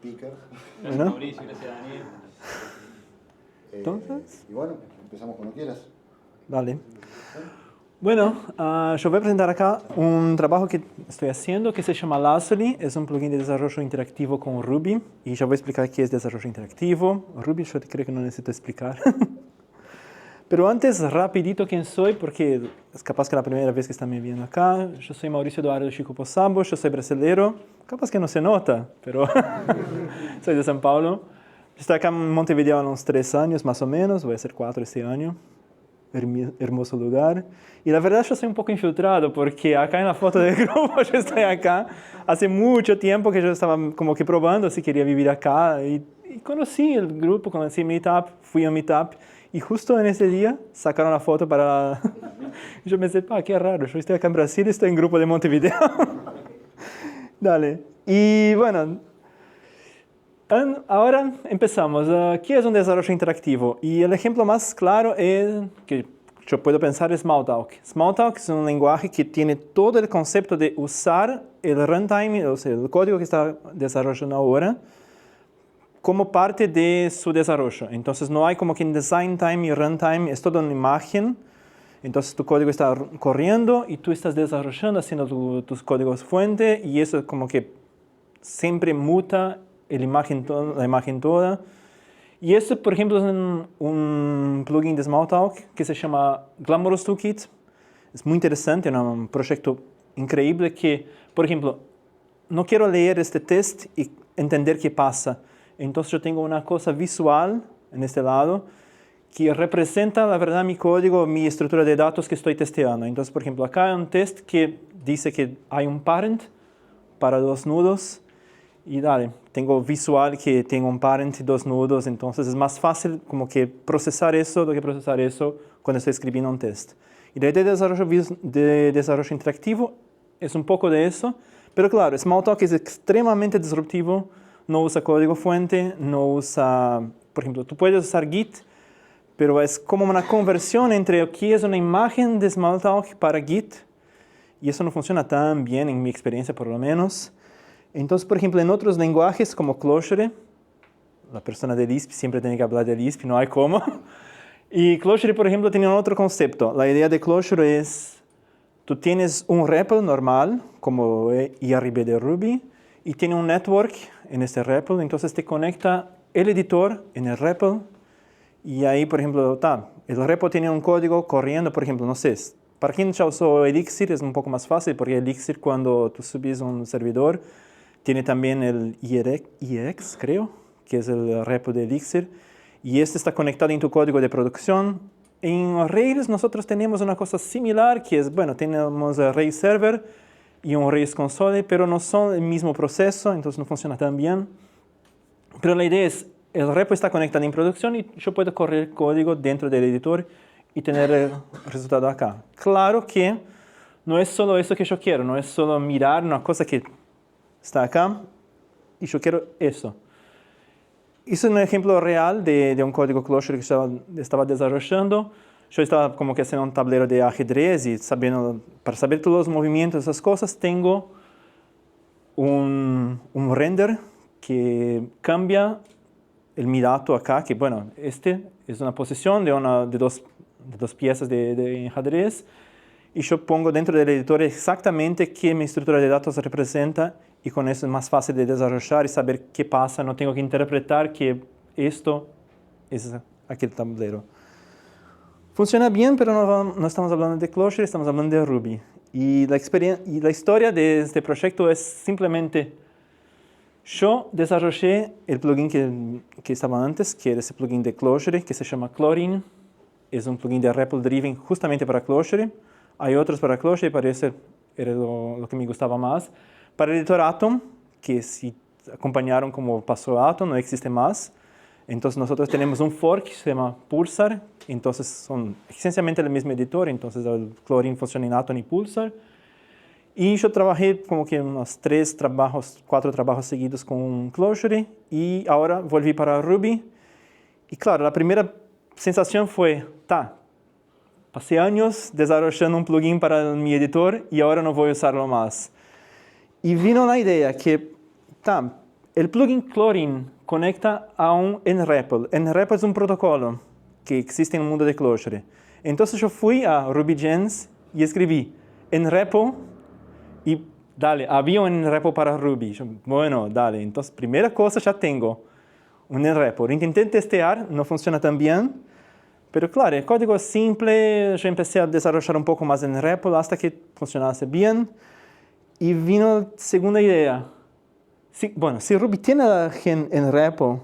speaker. Gracias, ¿No? Mauricio, gracias, Daniel. Entonces. Y bueno, empezamos cuando quieras. Dale. Bueno, yo voy a presentar acá un trabajo que estoy haciendo que se llama Lazuli. Es un plugin de desarrollo interactivo con Ruby. Y ya voy a explicar qué es desarrollo interactivo. Ruby yo creo que no necesito explicar. Pero antes, rapidito quién soy, porque es capaz que la primera vez que están me viendo acá. Yo soy Mauricio Eduardo Chico Possabo, yo soy brasileño. Capaz que no se nota, pero soy de São Paulo. Estoy acá en Montevideo a unos 3 años más o menos, voy a hacer 4 este año. Hermoso lugar. Y la verdad yo soy un poco infiltrado porque acá en la foto del grupo yo estoy acá. Hace mucho tiempo que yo estaba como que probando si quería vivir acá. Y conocí el grupo, conocí Meetup, fui a Meetup. Y justo en ese día sacaron la foto para... Yo pensé, qué raro, yo estoy acá en Brasil y estoy en grupo de Montevideo. Dale. Y bueno, ahora empezamos. ¿Qué es un desarrollo interactivo? Y el ejemplo más claro es que yo puedo pensar es Smalltalk. Smalltalk es un lenguaje que tiene todo el concepto de usar el runtime, o sea, el código que está desarrollando ahora, como parte de su desarrollo. Entonces no hay como que en design time y runtime, es todo una imagen. Entonces tu código está corriendo y tú estás desarrollando, haciendo tus códigos fuente y eso como que siempre muta la imagen toda. Y eso, por ejemplo, es un plugin de Smalltalk que se llama Glamorous Toolkit. Es muy interesante, es un proyecto increíble que, por ejemplo, no quiero leer este test y entender qué pasa. Entonces yo tengo una cosa visual en este lado que representa, la verdad, mi código, mi estructura de datos que estoy testeando. Entonces, por ejemplo, acá hay un test que dice que hay un parent para 2 nudos. Y dale, tengo visual que tengo un parent y 2 nudos, entonces es más fácil como que procesar eso do que procesar eso cuando estoy escribiendo un test. Y la idea de desarrollo interactivo es un poco de eso, pero claro, Smalltalk es extremadamente disruptivo, no usa código fuente, no usa, por ejemplo, tú puedes usar Git, pero es como una conversión entre qué es una imagen de Smalltalk para Git, y eso no funciona tan bien en mi experiencia por lo menos. Entonces, por ejemplo, en otros lenguajes como Clojure, la persona de Lisp siempre tiene que hablar de Lisp, no hay cómo. Y Clojure, por ejemplo, tiene otro concepto. La idea de Clojure es, tú tienes un REPL normal, como IRB de Ruby, y tiene un network en este REPL, entonces te conecta el editor en el REPL, y ahí, por ejemplo, el REPL tiene un código corriendo, por ejemplo, no sé, para quien ya usó Elixir es un poco más fácil, porque Elixir cuando tú subes un servidor, tiene también el IEX, creo, que es el repo de Elixir, y este está conectado en tu código de producción. En Rails nosotros tenemos una cosa similar, que es, bueno, tenemos el Rails Server y un Rails Console, pero no son el mismo proceso, entonces no funciona tan bien. Pero la idea es, el repo está conectado en producción y yo puedo correr código dentro del editor y tener el resultado acá. Claro que no es solo eso que yo quiero, no es solo mirar una cosa que está acá y yo quiero eso. Hice un ejemplo real de un código Clojure que estaba desarrollando. Yo estaba como que haciendo un tablero de ajedrez y para saber todos los movimientos, esas cosas, tengo un render que cambia mi dato acá, que bueno, este es una posición de dos piezas de ajedrez, y yo pongo dentro del editor exactamente qué mi estructura de datos representa, y con eso es más fácil de desarrollar y saber qué pasa. No tengo que interpretar que esto es aquel tablero. Funciona bien, pero no estamos hablando de Clojure, estamos hablando de Ruby. Y la historia de este proyecto es simplemente, yo desarrollé el plugin que estaba antes, que era ese plugin de Clojure, que se llama Chlorine. Es un plugin de REPL Driven justamente para Clojure. Hay otros para Clojure, parece era lo que me gustaba más. Para el editor Atom, que si acompañaron como pasó Atom, no existe más. Entonces nosotros tenemos un fork que se llama Pulsar. Entonces son esencialmente el mismo editor. Entonces el Chlorine funciona en Atom y Pulsar. Y yo trabajé como que unos 4 trabajos seguidos con Clojure. Y ahora volví para Ruby. Y claro, la primera sensación fue, pasé años desarrollando un plugin para mi editor y ahora no voy a usarlo más. Y vino la idea que, el plugin Chlorine conecta a un nREPL. nREPL es un protocolo que existe en el mundo de Clojure. Entonces yo fui a RubyGems y escribí nREPL y dale, había un nREPL para Ruby. Yo, bueno, dale, entonces primera cosa ya tengo un nREPL. Intenté testear, no funciona tan bien, pero claro, el código es simple, yo empecé a desarrollar un poco más en nREPL hasta que funcionase bien y vino la segunda idea. Si Ruby tiene la gen nREPL,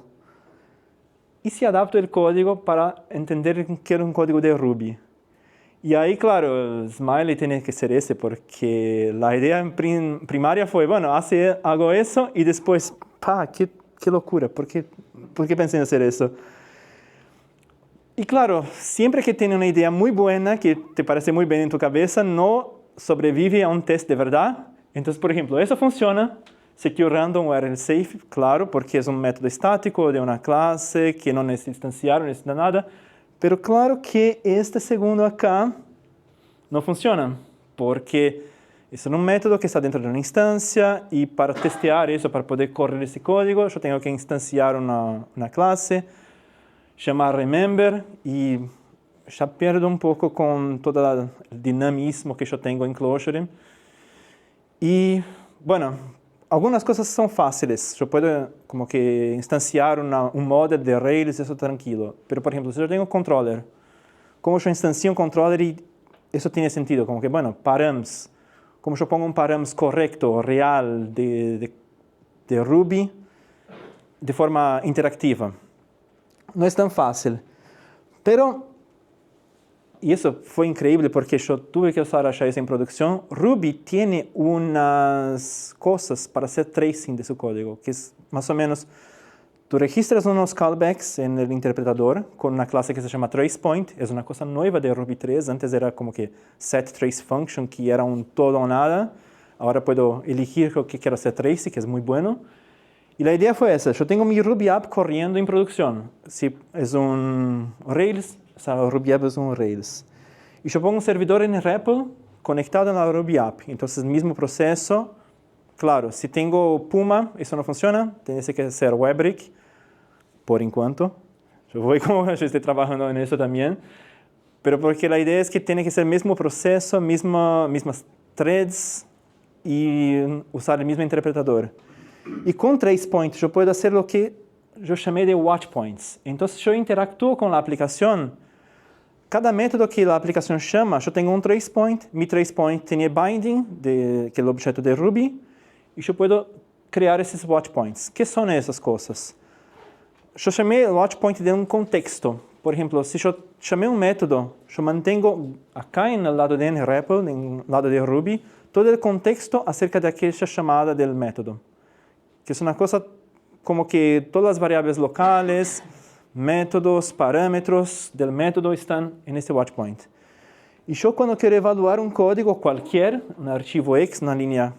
¿y si adapto el código para entender que era un código de Ruby? Y ahí, claro, el Smiley tiene que ser ese, porque la idea primaria fue, bueno, hago eso y después, qué locura, ¿por qué pensé en hacer eso? Y claro, siempre que tienes una idea muy buena, que te parece muy bien en tu cabeza, no sobrevive a un test de verdad. Entonces, por ejemplo, eso funciona. Secure Random URL Safe, claro, porque es un método estático de una clase que no necesita instanciar, no necesita nada. Pero claro que este segundo acá no funciona, porque es un método que está dentro de una instancia y para testear eso, para poder correr ese código, yo tengo que instanciar una clase, llamar remember y ya pierdo un poco con todo el dinamismo que yo tengo en Clojure. Y bueno, algunas cosas son fáciles. Yo puedo como que instanciar un model de Rails, eso tranquilo. Pero por ejemplo, si yo tengo un controller, ¿cómo yo instancio un controller y eso tiene sentido? Como que, bueno, params, ¿cómo yo pongo un params correcto, real de Ruby de forma interactiva? No es tan fácil. Pero, y eso fue increíble porque yo tuve que usar HAS en producción, Ruby tiene unas cosas para hacer tracing de su código, que es más o menos, tú registras unos callbacks en el interpretador con una clase que se llama TracePoint, es una cosa nueva de Ruby 3, antes era como que setTraceFunction, que era un todo o nada, ahora puedo elegir lo que quiero hacer tracing, que es muy bueno. Y la idea fue esa, yo tengo mi Ruby App corriendo en producción. Si es un Rails, o sea, Ruby App es un Rails. Y yo pongo un servidor en REPL conectado a la Ruby App. Entonces, mismo proceso. Claro, si tengo Puma, eso no funciona, tiene que ser Webbrick, por enquanto. Yo estoy trabajando en eso también. Pero porque la idea es que tiene que ser el mismo proceso, mismas threads y usar el mismo interpretador. Y con TracePoint yo puedo hacer lo que yo llamé de watchpoints. Entonces yo interactúo con la aplicación. Cada método que la aplicación llama, yo tengo un tracepoint. Mi tracepoint tiene binding, que es el objeto de Ruby. Y yo puedo crear esos watchpoints. ¿Qué son esas cosas? Yo llamé el watchpoint de un contexto. Por ejemplo, si yo llamé un método, yo mantengo acá en el lado de nREPL, en el lado de Ruby, todo el contexto acerca de aquella llamada del método. Que es una cosa como que todas las variables locales, métodos, parámetros del método están en este watchpoint. Y yo cuando quiero evaluar un código cualquier, un archivo X, una línea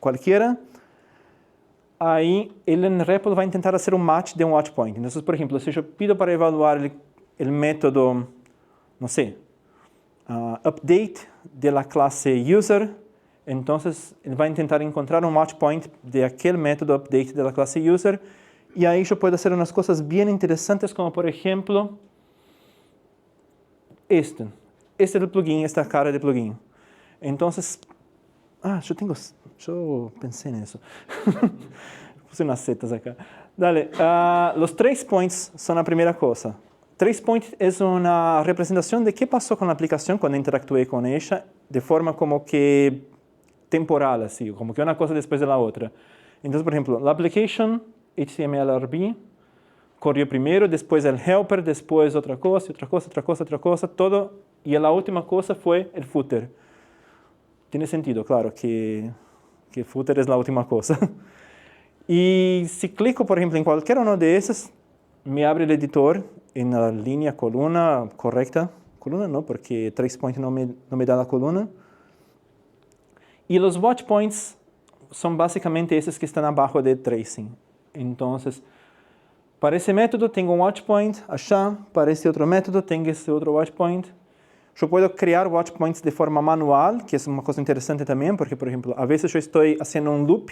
cualquiera, ahí el nREPL va a intentar hacer un match de un watchpoint. Entonces, por ejemplo, si yo pido para evaluar el método, no sé, update de la clase user, entonces él va a intentar encontrar un watchpoint de aquel método update de la clase user y ahí yo puedo hacer unas cosas bien interesantes como por ejemplo este es el plugin, esta cara de plugin. Entonces, yo pensé en eso. Puse unas setas acá. Dale, los tracepoints son la primera cosa. Tracepoint es una representación de qué pasó con la aplicación cuando interactué con ella de forma como que temporal, así, como que una cosa después de la otra. Entonces, por ejemplo, la application HTML-RB corrió primero, después el helper, después otra cosa, todo, y la última cosa fue el footer. Tiene sentido, claro, que el footer es la última cosa. Y si clico, por ejemplo, en cualquiera uno de esos, me abre el editor en la línea columna correcta. Columna no, porque TracePoint no me da la columna. Y los watchpoints son básicamente esos que están abajo de tracing. Entonces, para ese método tengo un watchpoint allá, para ese otro método tengo ese otro watchpoint. Yo puedo crear watchpoints de forma manual, que es una cosa interesante también, porque, por ejemplo, a veces yo estoy haciendo un loop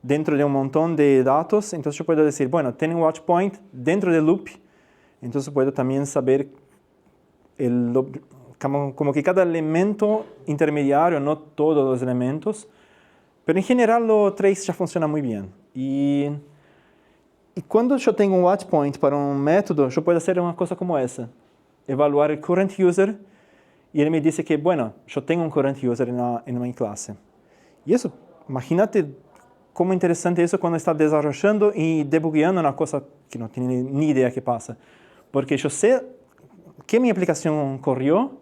dentro de un montón de datos, entonces yo puedo decir, bueno, tiene un watch point dentro del loop, entonces puedo también saber como que cada elemento intermediario, no todos los elementos, pero en general lo trace ya funciona muy bien. Y cuando yo tengo un watch point para un método, yo puedo hacer una cosa como esa, evaluar el current user, y él me dice que, bueno, yo tengo un current user en mi clase. Y eso, imagínate cómo interesante eso cuando está desarrollando y debugueando una cosa que no tiene ni idea qué pasa. Porque yo sé qué mi aplicación corrió,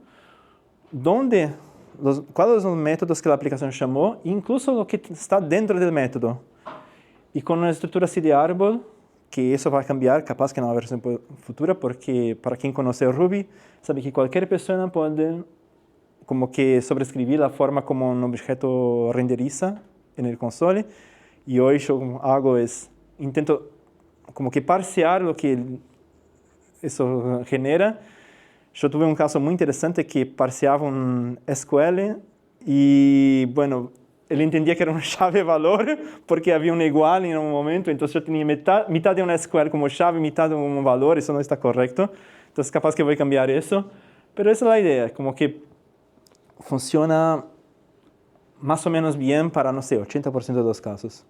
cuáles son los métodos que la aplicación llamó, incluso lo que está dentro del método. Y con una estructura así de árbol, que eso va a cambiar, capaz que en la versión futura, porque para quien conoce Ruby, sabe que cualquier persona puede como que sobreescribir la forma como un objeto renderiza en el console. Y hoy yo intento como que parsear lo que eso genera. Yo tuve un caso muy interesante que parseaba un SQL y, bueno, él entendía que era una llave valor porque había un igual en un momento, entonces yo tenía mitad de una SQL como llave, mitad de un valor, eso no está correcto. Entonces capaz que voy a cambiar eso, pero esa es la idea, como que funciona más o menos bien para, no sé, 80% de los casos.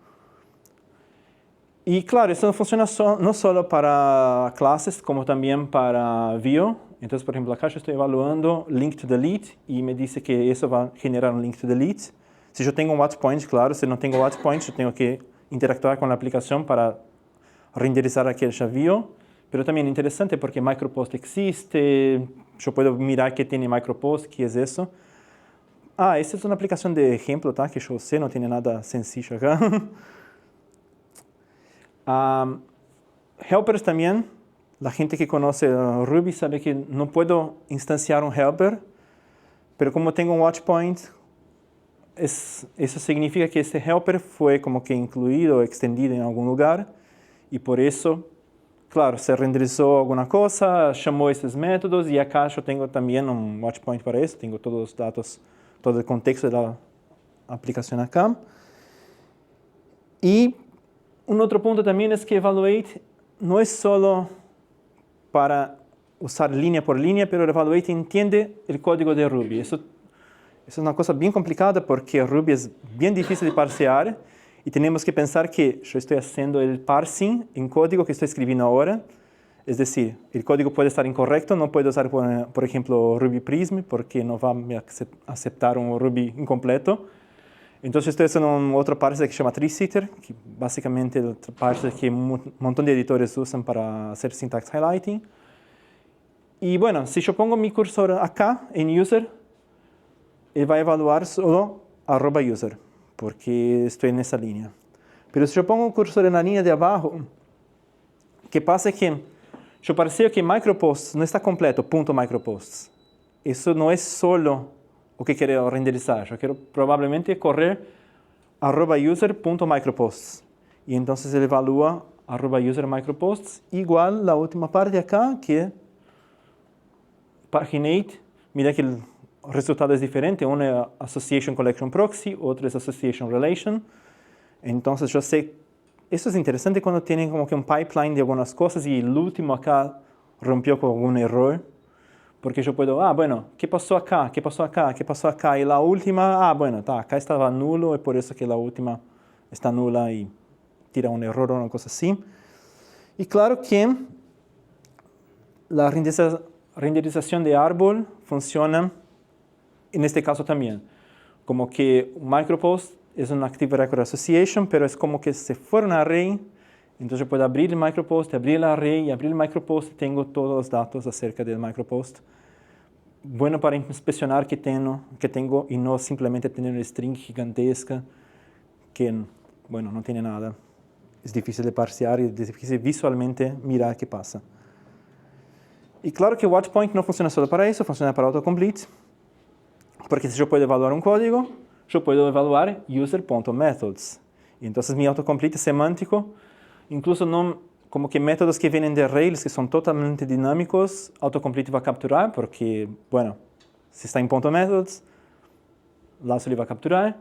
Y claro, eso funciona no solo para clases, como también para Vue. Entonces, por ejemplo, acá yo estoy evaluando link to delete y me dice que eso va a generar un link to delete. Si yo tengo un watch point, claro, si no tengo watch point, yo tengo que interactuar con la aplicación para renderizar aquel Vue. Pero también interesante porque Micropost existe, yo puedo mirar qué tiene Micropost, qué es eso. Esta es una aplicación de ejemplo, ¿tá? Que yo sé, no tiene nada sencillo acá. Helpers también. La gente que conoce Ruby sabe que no puedo instanciar un helper, pero como tengo un watch point, eso significa que este helper fue como que incluido, extendido en algún lugar, y por eso, claro, se renderizó alguna cosa, llamó estos métodos, y acá yo tengo también un watch point para eso, tengo todos los datos, todo el contexto de la aplicación acá. Y un otro punto también es que Evaluate no es solo para usar línea por línea, pero Evaluate entiende el código de Ruby. Eso es una cosa bien complicada porque Ruby es bien difícil de parsear y tenemos que pensar que yo estoy haciendo el parsing en código que estoy escribiendo ahora. Es decir, el código puede estar incorrecto, no puedo usar, por ejemplo, Ruby Prism porque no va a aceptar un Ruby incompleto. Entonces estoy haciendo otro parser que se llama TreeSitter, que básicamente es el parser que un montón de editores usan para hacer syntax highlighting. Y bueno, si yo pongo mi cursor acá en user, él va a evaluar solo @user, porque estoy en esa línea. Pero si yo pongo un cursor en la línea de abajo, ¿qué pasa? Que yo parseo que microposts no está completo, .microposts. Eso no es solo o que quiero renderizar. Yo quiero probablemente correr @user.microposts. Y entonces él evalúa @user.microposts igual la última parte acá, que paginate. Mira que el resultado es diferente. Uno es Association Collection Proxy, otro es Association Relation. Entonces yo sé, eso es interesante cuando tienen como que un pipeline de algunas cosas y el último acá rompió con algún error. Porque yo puedo, bueno, ¿qué pasó acá? ¿Qué pasó acá? ¿Qué pasó acá? Y la última, bueno, acá estaba nulo, y por eso que la última está nula y tira un error o una cosa así. Y claro que la renderización de árbol funciona en este caso también. Como que Micropost es un Active Record Association, pero es como que si fuera un array. Entonces yo puedo abrir el micropost, abrir el array, abrir el micropost y tengo todos los datos acerca del micropost. Bueno para inspeccionar que tengo y no simplemente tener una string gigantesca que, bueno, no tiene nada. Es difícil de parsear y es difícil visualmente mirar qué pasa. Y claro que WatchPoint no funciona solo para eso, funciona para autocomplete. Porque si yo puedo evaluar un código, yo puedo evaluar user.methods. Y entonces mi autocomplete semántico, incluso no, como que métodos que vienen de Rails, que son totalmente dinámicos, autocomplete va a capturar, porque, bueno, si está en .methods, Lasso le va a capturar.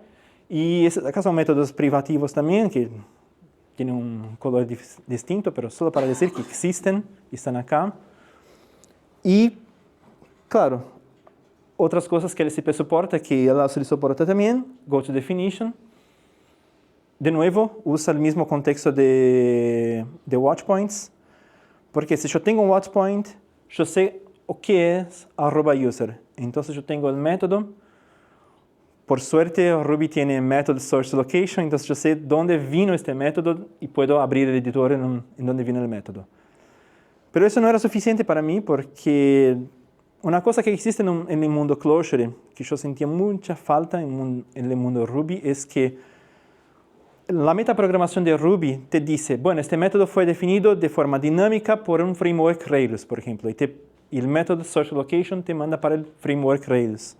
Y acá son métodos privativos también, que tienen un color distinto, pero solo para decir que existen y están acá. Y, claro, otras cosas que el SCP soporta, que el Audacity soporta también, GoToDefinition. De nuevo, usa el mismo contexto de watchpoints, porque si yo tengo un watchpoint, yo sé o qué es @user. Entonces yo tengo el método. Por suerte, Ruby tiene método source location, entonces yo sé dónde vino este método y puedo abrir el editor en donde vino el método. Pero eso no era suficiente para mí porque una cosa que existe en el mundo Clojure, que yo sentía mucha falta en el mundo Ruby, es que la metaprogramación de Ruby te dice, bueno, este método fue definido de forma dinámica por un framework Rails, por ejemplo, y el método sourceLocation te manda para el framework Rails.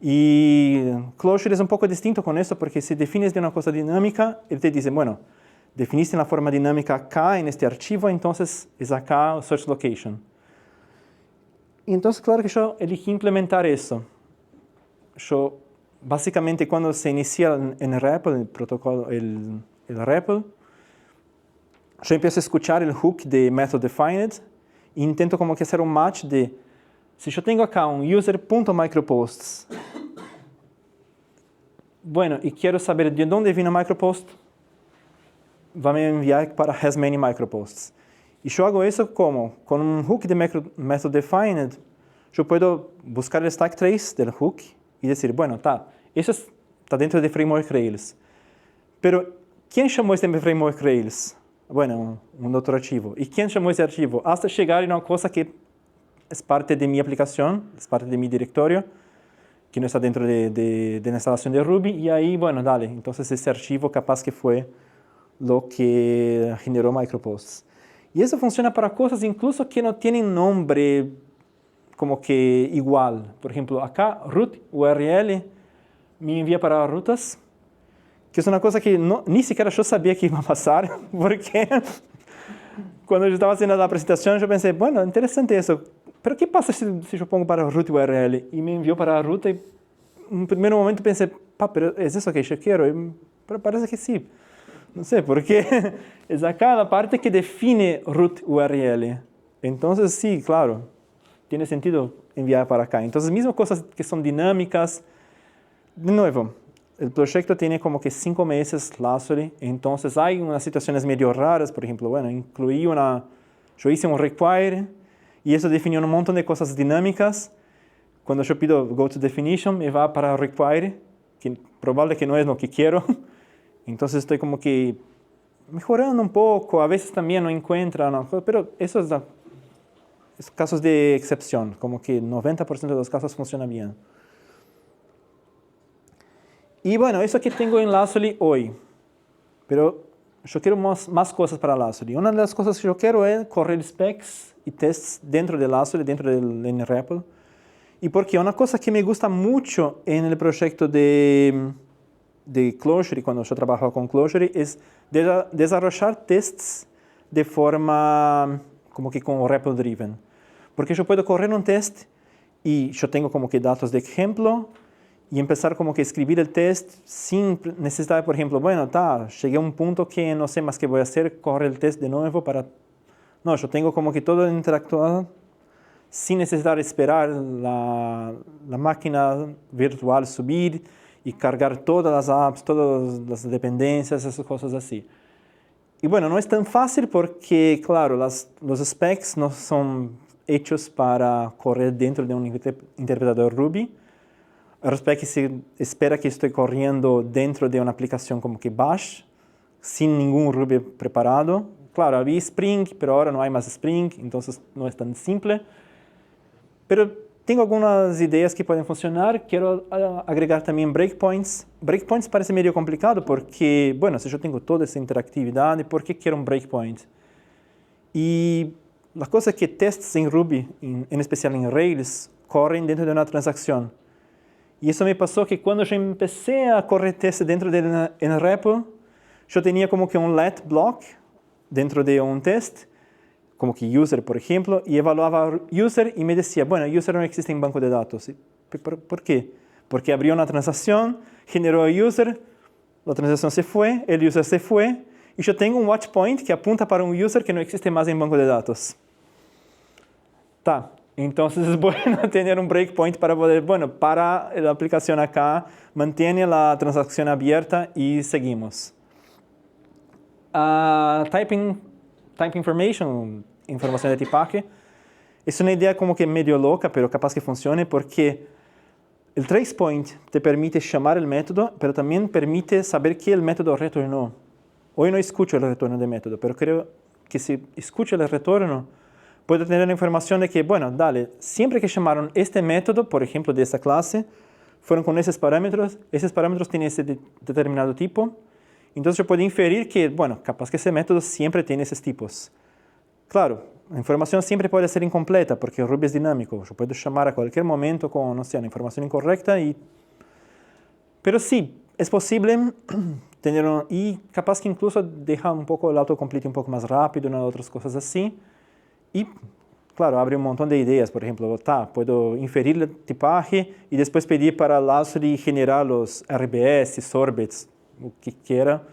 Y Clojure es un poco distinto con esto porque si defines de una cosa dinámica, él te dice, bueno, definiste en la forma dinámica acá en este archivo, entonces es acá sourceLocation. Y entonces, claro que yo elegí implementar eso. Yo, básicamente, cuando se inicia en REPL, el protocolo, el REPL, yo empiezo a escuchar el hook de method defined e intento como que hacer un match de, si yo tengo acá un user.microposts, bueno, y quiero saber de dónde vino micropost, va a enviar para hasManyMicroposts. Y yo hago eso como, con un hook de method defined, yo puedo buscar el stack trace del hook y decir, bueno, eso está dentro de framework Rails. Pero, ¿quién llamó este framework Rails? Bueno, un otro archivo. ¿Y quién llamó ese archivo? Hasta llegar a una cosa que es parte de mi aplicación, es parte de mi directorio, que no está dentro de la instalación de Ruby, y ahí, bueno, dale, entonces ese archivo capaz que fue lo que generó microposts. Y eso funciona para cosas incluso que no tienen nombre como que igual. Por ejemplo, acá root URL me envía para rutas, que es una cosa que ni siquiera yo sabía que iba a pasar, porque cuando yo estaba haciendo la presentación yo pensé, bueno, interesante eso, pero ¿qué pasa si yo pongo para root URL? Y me envió para ruta y en un primer momento pensé, pero ¿es eso que yo quiero? Pero parece que sí. No sé, porque es acá la parte que define root URL. Entonces sí, claro, tiene sentido enviar para acá. Entonces, mismo cosas que son dinámicas. De nuevo, el proyecto tiene como que 5 meses, Lazuli. Entonces hay unas situaciones medio raras. Por ejemplo, bueno, yo hice un require y eso definió un montón de cosas dinámicas. Cuando yo pido GoToDefinition, me va para require, que probable que no es lo que quiero. Entonces estoy como que mejorando un poco, a veces también no encuentra, ¿no? Pero eso es casos de excepción, como que 90% de los casos funciona bien. Y bueno, eso que tengo en Lazuli hoy, pero yo quiero más cosas para Lazuli. Una de las cosas que yo quiero es correr specs y tests dentro de Lazuli, dentro del NREPL. Y porque una cosa que me gusta mucho en el proyecto de Clojure, cuando yo trabajo con Clojure, es desarrollar tests de forma como que con REPL driven. Porque yo puedo correr un test y yo tengo como que datos de ejemplo y empezar como que escribir el test sin necesidad, por ejemplo, bueno, llegué a un punto que no sé más qué voy a hacer, corre el test de nuevo para... No, yo tengo como que todo interactuado sin necesidad esperar la máquina virtual subir y cargar todas las apps, todas las dependencias, esas cosas así. Y bueno, no es tan fácil porque, claro, los specs no son hechos para correr dentro de un interpretador Ruby. El spec se espera que estoy corriendo dentro de una aplicación como que Bash, sin ningún Ruby preparado. Claro, había Spring, pero ahora no hay más Spring, entonces no es tan simple. Pero tengo algunas ideas que pueden funcionar. Quiero agregar también breakpoints. Breakpoints parece medio complicado porque, bueno, si yo tengo toda esa interactividad, ¿por qué quiero un breakpoint? Y la cosa es que tests en Ruby, en especial en Rails, corren dentro de una transacción. Y eso me pasó que cuando yo empecé a correr tests dentro de NREPL, yo tenía como que un let block dentro de un test, como que user, por ejemplo, y evaluaba user y me decía, bueno, user no existe en banco de datos. ¿Por qué? porque abrió una transacción, generó el user, la transacción se fue, el user se fue, y yo tengo un watch point que apunta para un user que no existe más en banco de datos. Entonces es bueno tener un breakpoint para poder, para la aplicación acá, mantiene la transacción abierta y seguimos. Type information, información de tipaje, es una idea como que medio loca, pero capaz que funcione porque el tracepoint te permite llamar el método, pero también permite saber que el método retornó. Hoy no escucho el retorno del método, pero creo que si escucho el retorno, puedo tener la información de que, siempre que llamaron este método, por ejemplo, de esta clase, fueron con esos parámetros tienen ese determinado tipo. Entonces yo puedo inferir que, capaz que ese método siempre tiene esos tipos. Claro, la información siempre puede ser incompleta porque Ruby es dinámico. Yo puedo llamar a cualquier momento con, una información incorrecta. Pero sí, es posible tener y capaz que incluso deja un poco el autocomplete un poco más rápido, otras cosas así. Y claro, abre un montón de ideas. Por ejemplo, puedo inferir el tipaje y después pedir para Lazuli generar los RBS, sorbets, lo que quiera.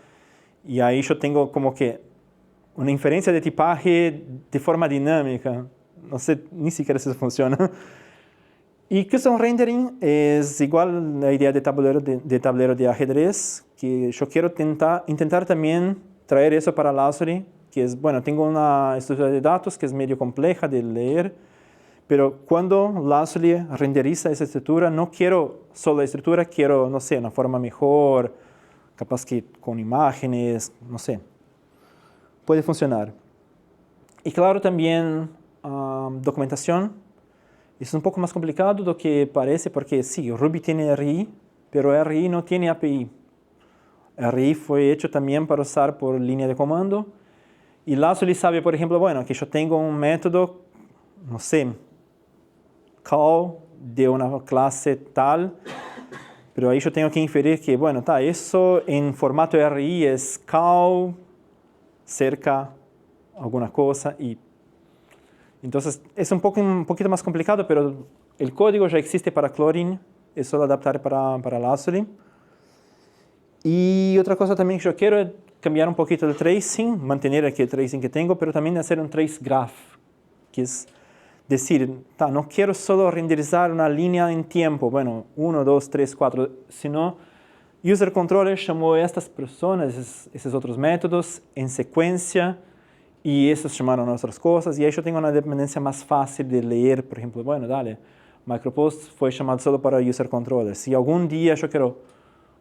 Y ahí yo tengo como que una inferencia de tipaje de forma dinámica. No sé ni siquiera si eso funciona. Y custom rendering es igual la idea de tablero de ajedrez, que yo quiero intentar también traer eso para Lazuli, que es, tengo una estructura de datos que es medio compleja de leer, pero cuando Lazuli renderiza esa estructura, no quiero solo la estructura, quiero, una forma mejor, capaz que con imágenes, puede funcionar. Y claro, también documentación. Es un poco más complicado de lo que parece porque sí, Ruby tiene RI, pero RI no tiene API. RI fue hecho también para usar por línea de comando. Y Lazuli sabe, por ejemplo, que yo tengo un método, call de una clase tal, pero ahí yo tengo que inferir que, eso en formato RI es call cerca alguna cosa y entonces es un poquito más complicado, pero el código ya existe para Chlorine, es solo adaptar para Lazuli. Y otra cosa también que yo quiero es cambiar un poquito el tracing, mantener aquel tracing que tengo, pero también hacer un trace graph, que es decir, no quiero solo renderizar una línea en tiempo, 1, 2, 3, 4, sino user controller llamó a estas personas, esos otros métodos en secuencia, y esos llamaron a otras cosas, y ahí yo tengo una dependencia más fácil de leer, por ejemplo, micropost fue llamado solo para user controller. Si algún día yo quiero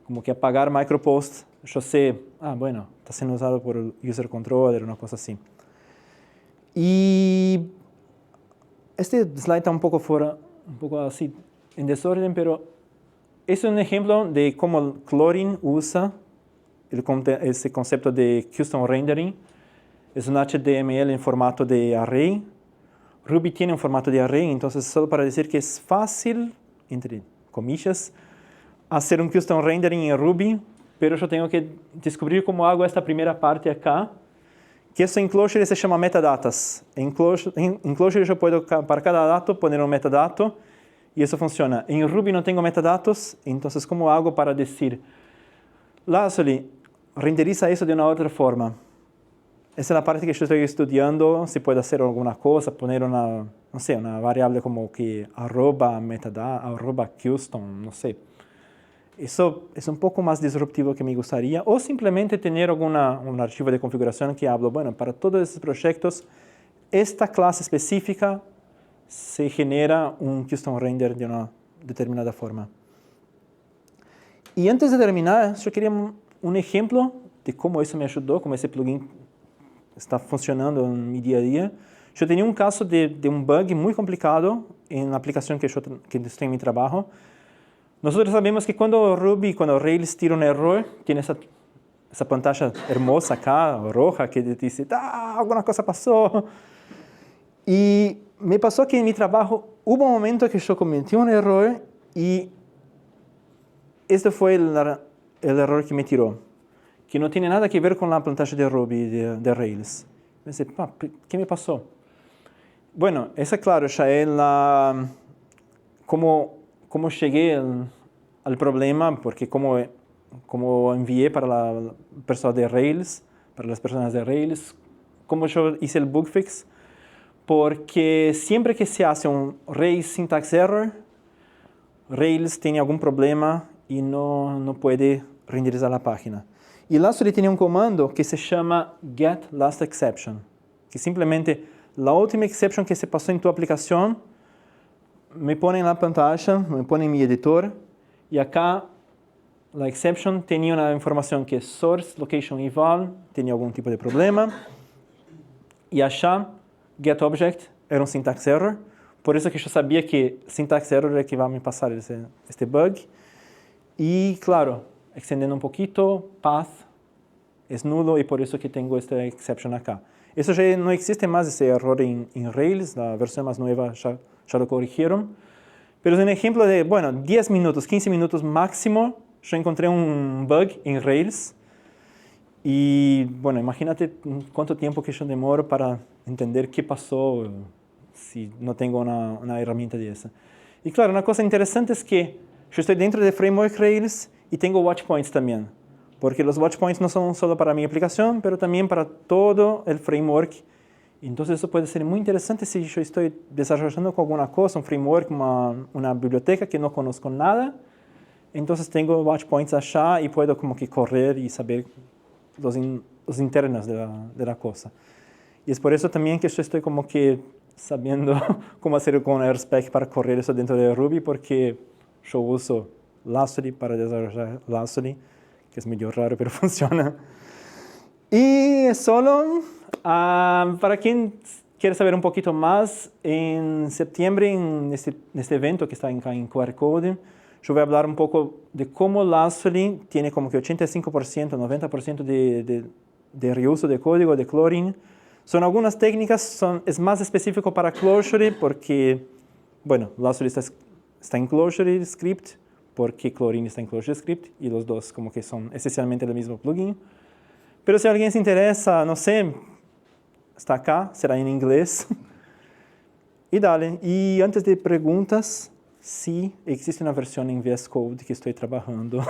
como que apagar micropost, yo sé, está siendo usado por el user controller, una cosa así. Y este slide está un poco así en desorden, pero es un ejemplo de cómo Chlorine usa ese concepto de custom rendering. Es un HTML en formato de array. Ruby tiene un formato de array, entonces solo para decir que es fácil, entre comillas, hacer un custom rendering en Ruby, pero yo tengo que descubrir cómo hago esta primera parte acá, que eso en Clojure se llama metadatas. En Clojure yo puedo para cada dato poner un metadato y eso funciona. En Ruby no tengo metadatos, entonces ¿cómo hago para decir, Lazuli, renderiza eso de una otra forma? Esa es la parte que yo estoy estudiando, si puedo hacer alguna cosa, poner una variable como que arroba custom, Eso es un poco más disruptivo que me gustaría, o simplemente tener un archivo de configuración que hablo, para todos estos proyectos, esta clase específica se genera un custom render de una determinada forma. Y antes de terminar, yo quería un ejemplo de cómo eso me ayudó, cómo ese plugin está funcionando en mi día a día. Yo tenía un caso de un bug muy complicado en la aplicación que estoy en mi trabajo. Nosotros sabemos que cuando Rails tira un error, tiene esa pantalla hermosa acá, roja, que dice, alguna cosa pasó. Y me pasó que en mi trabajo hubo un momento que yo cometí un error y este fue el error que me tiró, que no tiene nada que ver con la pantalla de Ruby, de Rails. Pensé, ¿qué me pasó? Esa claro, ya es cómo llegué al problema, porque como envié para la persona de Rails, para las personas de Rails, como yo hice el bug fix, porque siempre que se hace un Rails syntax error, Rails tiene algún problema y no puede renderizar la página. Y Lastly tiene un comando que se llama getLastException, que simplemente la última exception que se pasó en tu aplicación me pone en la pantalla, me pone en mi editor, y acá la exception tenía una información que source, location y val tenía algún tipo de problema, y allá getObject era un syntax error, por eso que yo sabía que syntax error era que iba a me pasar este bug. Y claro, extendiendo un poquito, path es nulo y por eso que tengo esta exception acá. Eso ya no existe más, ese error en Rails, la versión más nueva ya lo corrigieron. Pero es un ejemplo de, 10 minutos, 15 minutos máximo, yo encontré un bug en Rails. Y imagínate cuánto tiempo que yo demoro para entender qué pasó si no tengo una herramienta de esa. Y claro, una cosa interesante es que yo estoy dentro de Framework Rails y tengo watch points también. Porque los watch points no son solo para mi aplicación, pero también para todo el framework. Entonces eso puede ser muy interesante si yo estoy desarrollando con alguna cosa, un framework, una biblioteca que no conozco nada. Entonces tengo watch points allá y puedo como que correr y saber los internos de la cosa. Y es por eso también que yo estoy como que sabiendo cómo hacer con AirSpec para correr eso dentro de Ruby, porque yo uso Lastly para desarrollar Lastly, que es medio raro, pero funciona. Y solo, para quien quiere saber un poquito más, en septiembre, en este evento que está en QR Code, yo voy a hablar un poco de cómo Lastly tiene como que 85%, 90% de reuso de código de Chlorine. Son algunas técnicas, es más específico para Clojure porque, Lastly está en Clojure Script, porque Chlorine está en Clojure Script, y los dos como que son esencialmente el mismo plugin. Pero si alguien se interesa, no sé, está acá, será en inglés. Y dale, y antes de preguntas, sí existe una versión en VS Code que estoy trabajando.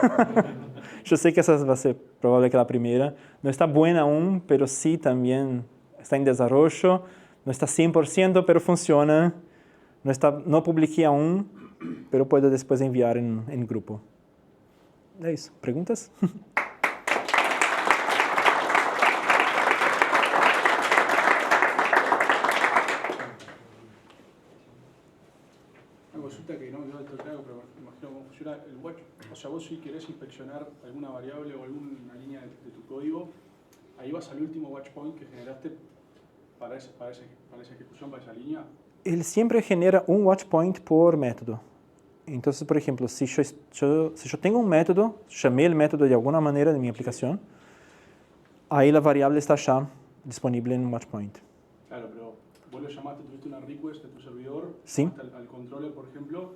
Yo sé que esa va a ser probable que la primera. No está buena aún, pero sí también está en desarrollo. No está 100%, pero funciona. No publiqué aún, pero puedo después enviar en grupo. É isso. Perguntas? Una consulta que no me quedó del todo claro, pero me imagino cómo funciona el watch. O sea, vos si querés inspeccionar alguna variable o alguna línea de tu código, ahí vas al último watch point que generaste para esa ejecución, para esa línea. Ele sempre genera um watch point por método. Então, por exemplo, se eu tenho um método, chamei o método de alguma maneira na minha aplicação, aí a variável está já disponível no watch point. Claro, pero vos lo llamaste, tuviste una request de tu servidor, Sí. al controller, por ejemplo,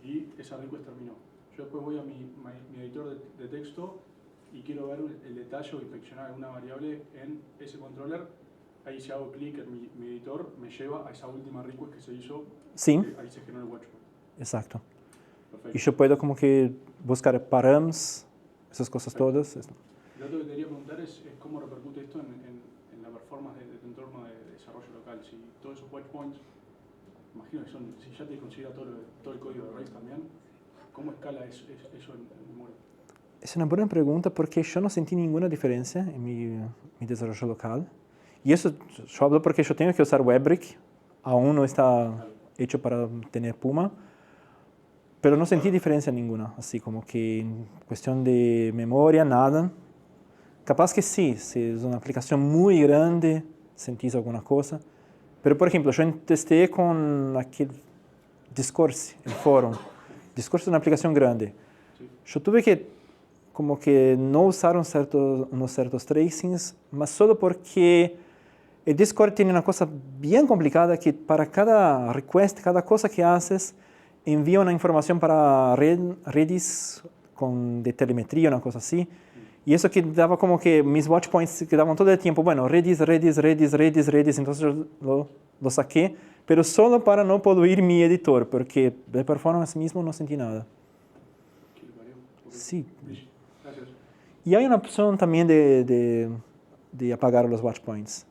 y esa request terminó. Yo después voy a mi editor de texto y quiero ver el detalle o inspeccionar alguna variable en ese controller. Ahí si hago clic en mi editor, me lleva a esa última request que se hizo. Sim. Ahí se generó el watch point. Exacto. Perfecto. E eu posso como que buscar parâmetros, essas coisas todas. Lo otro que quería preguntar es cómo repercute esto en la performance de tu entorno de desarrollo local. Si todos esos watch points, imagino que si ya te considera todo el código de Rails también, ¿cómo escala eso en memoria? Essa é uma boa pergunta porque eu não senti nenhuma diferença em meu desenvolvimento local. E isso eu falo porque eu tenho que usar Webbrick, aún não está hecho para ter Puma, pero não senti diferença nenhuma, assim como que em questão de memória, nada. Capaz que sim, se é uma aplicação muito grande, sentís alguma coisa. Pero, por exemplo, eu testei com aquele Discourse, o fórum. Discourse é uma aplicação grande. Eu tive que como que não usar uns certos tracings, mas só porque o Discord tem uma coisa bem complicada que para cada request, cada coisa que haces, envia uma informação para redes de telemetria, uma coisa assim. E isso que dava como que mis watch points quedavam todo o tempo, redes, então eu lo saquei, pero só para não poluir mi editor, porque de performance mesmo não senti nada. Sí. Gracias. Y hay una opción también de apagar los watch points.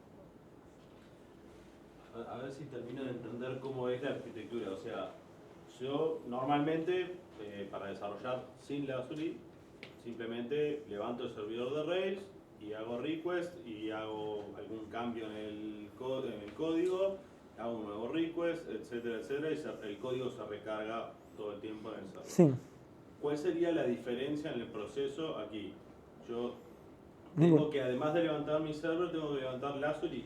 A ver si termino de entender cómo es la arquitectura. O sea, yo normalmente, para desarrollar sin Lazuli, simplemente levanto el servidor de Rails y hago request y hago algún cambio en el código, hago un nuevo request, etcétera, etcétera, y el código se recarga todo el tiempo en el server. Sí. ¿Cuál sería la diferencia en el proceso aquí? Yo tengo que, además de levantar mi server, tengo que levantar Lazuli.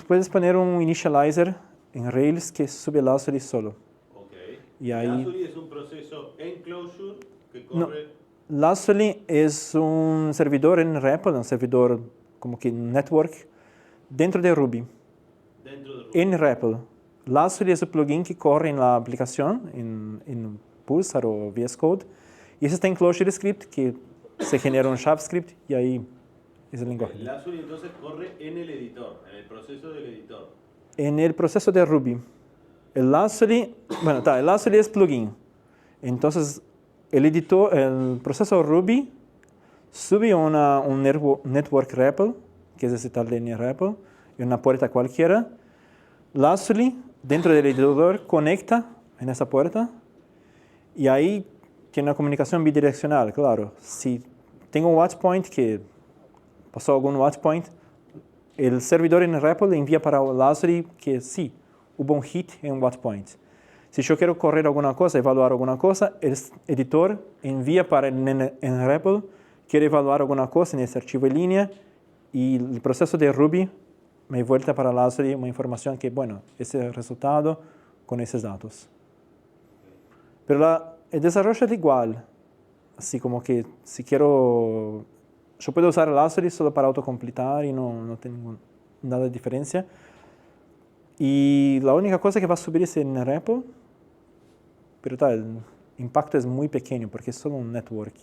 Puedes poner un initializer en Rails que sube Lazuli solo. Ok. Y ahí... Lazuli es un proceso en Clojure que corre... Lazuli es un servidor en REPL, un servidor como que network, dentro de Ruby. Dentro de Ruby. En REPL. Lazuli es un plugin que corre en la aplicación, en Pulsar o VS Code. Y ese está en ClojureScript, que se genera un JavaScript y ahí es el lenguaje. Lazuli entonces corre en el editor, en el proceso del editor. En el proceso de Ruby. El Lazuli es plugin. Entonces, el proceso Ruby sube un network REPL, que es ese tal de REPL, y una puerta cualquiera. Lazuli, dentro del editor, conecta en esa puerta y ahí tiene una comunicación bidireccional, claro. Si tengo un watch point que pasó algún watch point, el servidor en REPL envía para Lazuli que sí, hubo un hit en un watch point. Si yo quiero correr alguna cosa, evaluar alguna cosa, el editor envía para en REPL, quiere evaluar alguna cosa en ese archivo en línea y el proceso de Ruby me vuelta para Lazuli una información que, bueno, ese es el resultado con esos datos. Pero el desarrollo es igual. Así como que si quiero... Yo puedo usar Lazuli solo para autocompletar y no tengo nada de diferencia. Y la única cosa que va a subir es en REPL, pero el impacto es muy pequeño porque es solo un network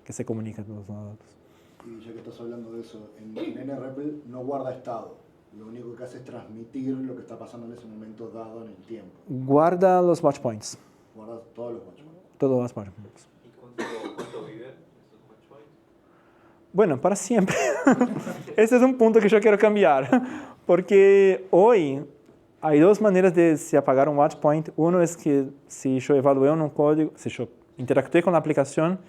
que se comunica con los datos. Y ya que estás hablando de eso, en NREPL no guarda estado. Lo único que hace es transmitir lo que está pasando en ese momento dado en el tiempo. Guarda los watch points. Guarda todos los watch points. Todos los watch points. ¿Y cuánto viven esos watch points? Bueno, para siempre. Ese es un punto que yo quiero cambiar. Porque hoy hay dos maneras de se apagar un watch point. Uno es que si yo evalué un código, si yo interactué con la aplicación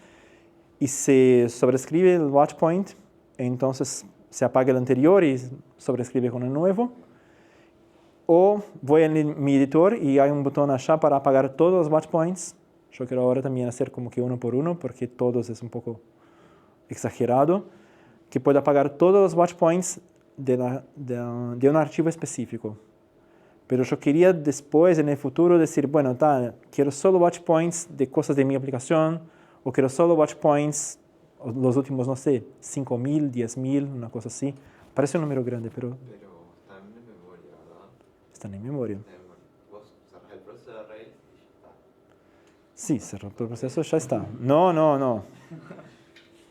y se sobrescribe el watch point, entonces se apaga el anterior y sobrescribe con el nuevo. O voy en mi editor y hay un botón allá para apagar todos los watch points. Yo quiero ahora también hacer como que uno por uno, porque todos es un poco exagerado. Que puedo apagar todos los watch points de un archivo específico. Pero yo quería después, en el futuro, decir, bueno, quiero solo watch points de cosas de mi aplicación, o quiero solo watch points, los últimos, no sé, 5.000, 10.000, una cosa así. Parece un número grande, pero... Pero están en memoria, ¿verdad? Están en memoria. Vos cerrás el proceso de Rails y ya está. Sí, cerró el proceso, ya está. No.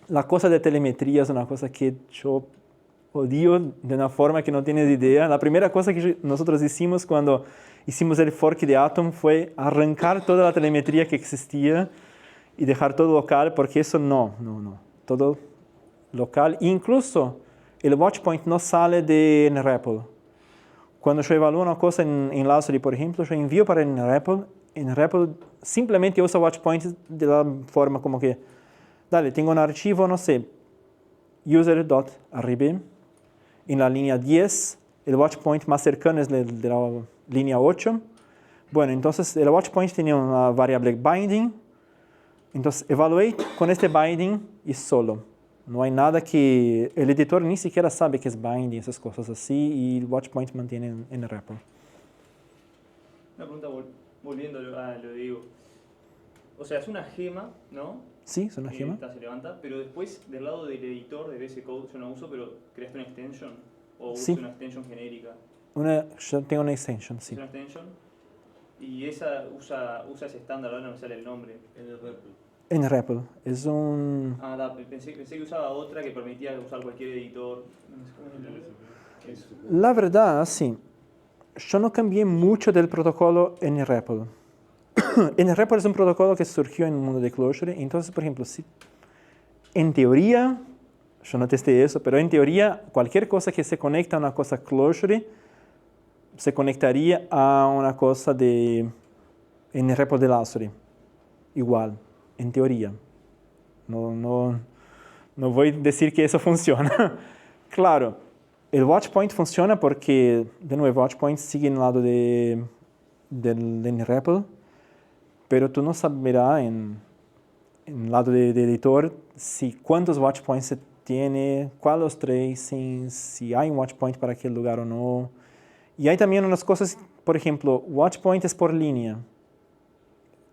La cosa de telemetría es una cosa que yo odio de una forma que no tienes idea. La primera cosa que nosotros hicimos cuando hicimos el fork de Atom fue arrancar toda la telemetría que existía y dejar todo local, porque eso no. Todo local. Incluso el watch point no sale de NREPL. Cuando yo evalúo una cosa en Lazuli, por ejemplo, yo envío para NREPL. NREPL simplemente usa watch points de la forma como que, tengo un archivo, no sé, user.arriba. En la línea 10, el watch point más cercano es de la línea 8. Bueno, entonces el watch point tenía una variable binding. Entonces evaluate con este binding y solo. No hay nada que... El editor ni siquiera sabe qué es binding, esas cosas así, y el watch point mantiene en REPL. Una pregunta volviendo a lo de Diego. O sea, es una gema, ¿no? Sí, es una gema. Se levanta, pero después del lado del editor de VS Code yo no uso, pero creaste una extension o Sí. uso una extension genérica. Yo tengo una extension, sí. Es una extension y esa usa ese estándar, ahora no me sale el nombre. En el REPL. En REPL. Es un... Pensé que usaba otra que permitía usar cualquier editor. No sé cómo es el nombre. Eso. La verdad, sí. Yo no cambié mucho del protocolo en REPL. NREPL es un protocolo que surgió en el mundo de Clojure. Entonces, por ejemplo, si, en teoría, yo no testé eso, pero en teoría, cualquier cosa que se conecta a una cosa Clojure se conectaría a una cosa de NREPL de Lazuli. Igual, en teoría. No voy a decir que eso funciona. Claro, el watchpoint funciona porque, de nuevo, watchpoint sigue en el lado del NREPL, pero tú no sabrás en el lado de editor si cuántos watchpoints se tiene, cuáles los tracings, si hay un watchpoint para aquel lugar o no. Y hay también unas cosas, por ejemplo, watchpoint es por línea.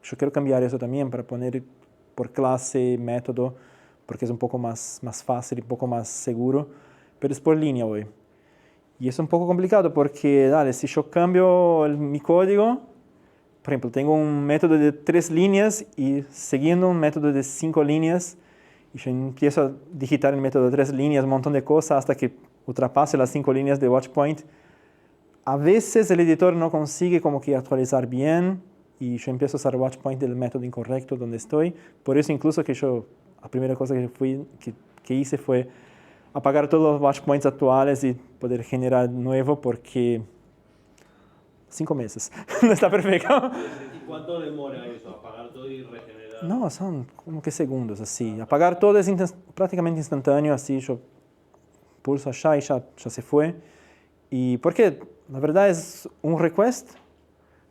Yo quiero cambiar eso también para poner por clase, método, porque es un poco más fácil y un poco más seguro, pero es por línea hoy. Y es un poco complicado porque, dale, si yo cambio mi código, por ejemplo, tengo un método de 3 líneas y siguiendo un método de 5 líneas, y yo empiezo a digitar el método de 3 líneas, un montón de cosas hasta que ultrapase las 5 líneas de watchpoint. A veces el editor no consigue como que actualizar bien y yo empiezo a usar watchpoint del método incorrecto donde estoy. Por eso incluso que yo, la primera cosa que hice fue apagar todos los watchpoints actuales y poder generar nuevo porque 5 meses, no está perfecto. ¿Y cuánto demora eso? ¿Apagar todo y regenerar? No, son como que segundos así. Apagar todo es prácticamente instantáneo, así yo pulso allá y ya se fue. Y porque la verdad es un request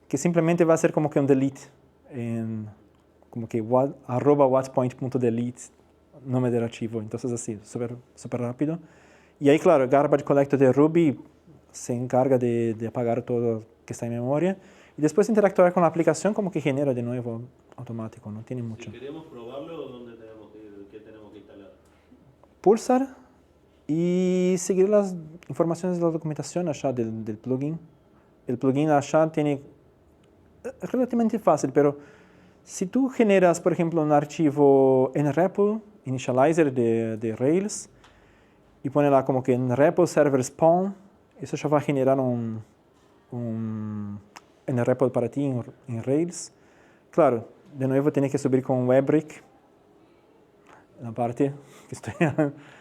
que simplemente va a ser como que un delete, como que @watchpoint.delete, nombre del archivo. Entonces así, súper rápido. Y ahí, claro, garbage collector de Ruby se encarga de apagar todo que está en memoria. Y después interactuar con la aplicación como que genera de nuevo automático, no tiene mucho. Si queremos probarlo, ¿dónde tenemos que ir? ¿Qué tenemos que instalar? Pulsar y seguir las informaciones de la documentación allá del plugin. El plugin allá tiene, es relativamente fácil, pero si tú generas, por ejemplo, un archivo NREPL, initializer de Rails, y pones lá como que NREPL server spawn, eso ya va a generar un NREPL para ti en Rails. Claro, de nuevo tienes que subir con WebRick, la parte que estoy...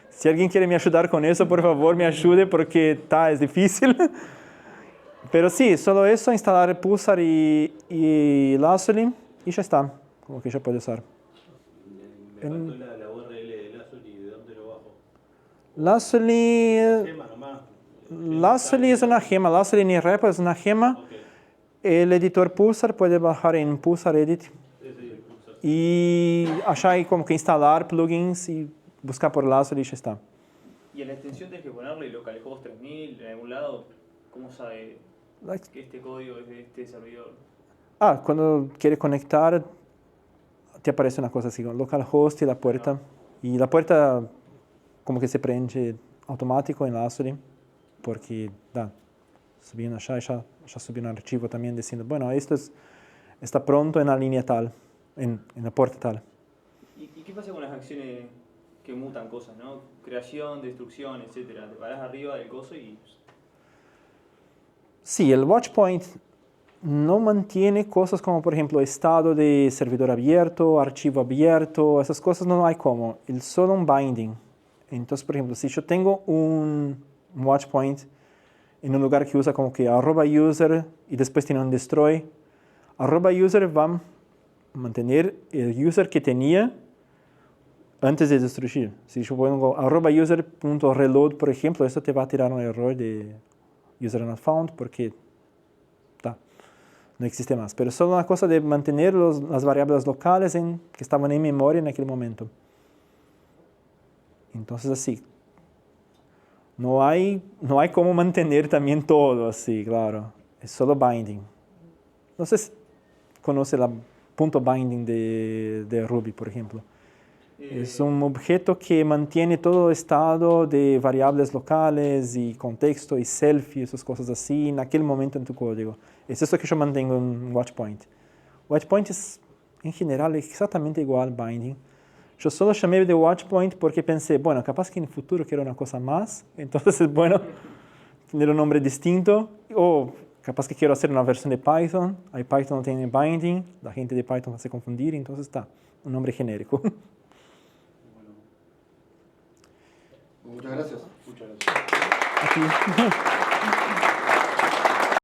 Si alguien quiere me ayudar con eso, por favor, me ayude porque es difícil. Pero sí, solo eso, instalar Pulsar y Lazuli y ya está, como que ya puede usar. Me faltó la URL de Lazuli, ¿de dónde lo bajo? Lazuli... Gema nomás. Lazuli es una gema, Lazuli NREPL es una gema. Okay. El editor Pulsar puede bajar en Pulsar Edit. Y allá hay como que instalar plugins y buscar por Lazuli y ya está. Y en la extensión tienes que ponerle localhost 3000 en algún lado. ¿Cómo sabe que este código es de este servidor? Cuando quieres conectar, te aparece una cosa así, con localhost y la puerta. Y la puerta como que se prende automático en Lazuli, porque subiendo allá ya subió un archivo también diciendo, bueno, esto está pronto en la línea tal, en la puerta tal. ¿Y qué pasa con las acciones que mutan cosas, no? Creación, destrucción, etcétera. Te parás arriba del coso y... Sí, el watchpoint no mantiene cosas como, por ejemplo, estado de servidor abierto, archivo abierto, esas cosas no hay como. Es solo un binding. Entonces, por ejemplo, si yo tengo un watchpoint en un lugar que usa como que @user y después tiene un destroy, @user va a mantener el user que tenía antes de destruir. Si yo pongo @user.reload, por ejemplo, eso te va a tirar un error de user not found porque no existe más. Pero es solo una cosa de mantener las variables locales que estaban en memoria en aquel momento. Entonces así, no hay cómo mantener también todo así, claro. Es solo binding. No sé si conoce la punto binding de Ruby, por ejemplo. Es un objeto que mantiene todo estado de variables locales y contexto y self y esas cosas así en aquel momento en tu código. Es eso que yo mantengo en watchpoint. Watchpoint es en general exactamente igual a binding. Yo solo llamé de watchpoint porque pensé, bueno, capaz que en el futuro quiero una cosa más, entonces es bueno tener un nombre distinto. O capaz que quiero hacer una versión de Python, ahí Python no tiene binding, la gente de Python va a se confundir, entonces está, un nombre genérico. Bueno, Muchas gracias. muchas gracias. Aquí.